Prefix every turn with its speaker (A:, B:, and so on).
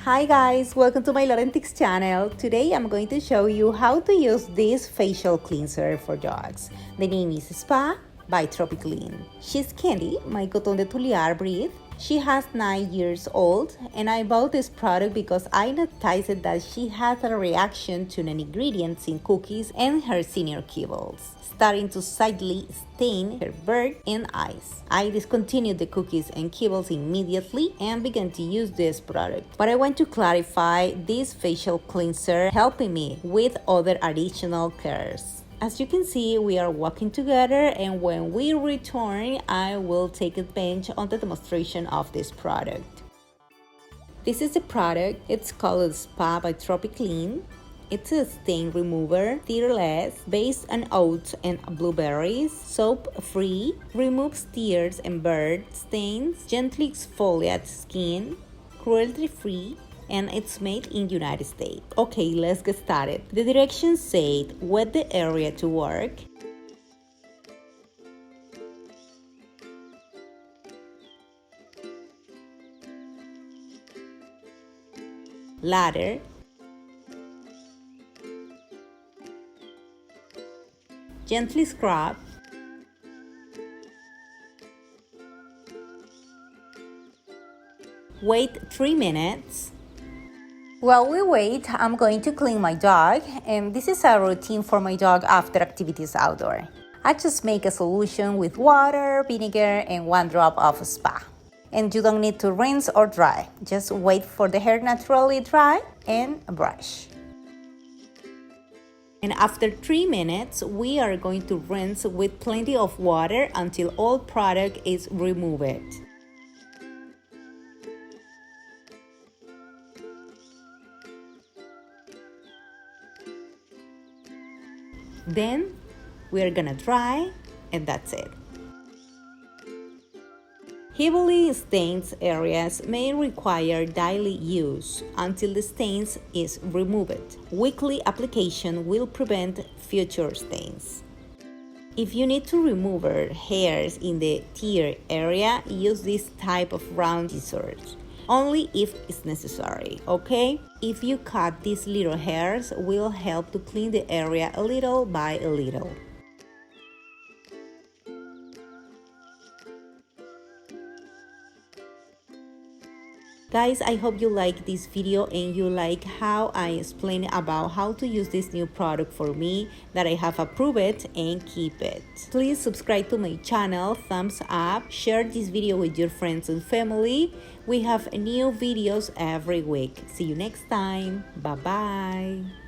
A: Hi guys, welcome to my Lorentix channel. Today I'm going to show you how to use this facial cleanser for dogs. The name is Spa by Tropiclean. She's Candy, my Coton de Tuliar breed. She has 9 years old and I bought this product because I noticed that she has a reaction to the ingredients in cookies and her senior kibbles, starting to slightly stain her bird and eyes. I discontinued the cookies and kibbles immediately and began to use this product. But I want to clarify this facial cleanser helping me with other additional cares. As you can see, we are walking together, and when we return, I will take advantage on the demonstration of this product. This is the product. It's called Spa by Tropiclean. It's a stain remover, tearless, based on oats and blueberries, soap-free, removes tears and bird stains, gently exfoliates skin, cruelty-free, and it's made in United States. Okay, let's get started. The directions say wet the area to work, lather, gently scrub, wait 3 minutes. While we wait, I'm going to clean my dog, and this is a routine for my dog after activities outdoor. I just make a solution with water, vinegar, and 1 drop of Spa. And you don't need to rinse or dry. Just wait for the hair naturally dry and brush. And after 3 minutes, we are going to rinse with plenty of water until all product is removed. Then we are gonna dry, and that's it. Heavily stained areas may require daily use until the stains is removed. Weekly application will prevent future stains. If you need to remove hairs in the tear area, use this type of round scissors. Only if it's necessary, okay? If you cut these little hairs, will help to clean the area a little by a little. Guys, I hope you like this video and you like how I explain about how to use this new product for me, that I have approved it and keep it. Please subscribe to my channel, thumbs up, share this video with your friends and family. We have new videos every week. See you next time. Bye bye.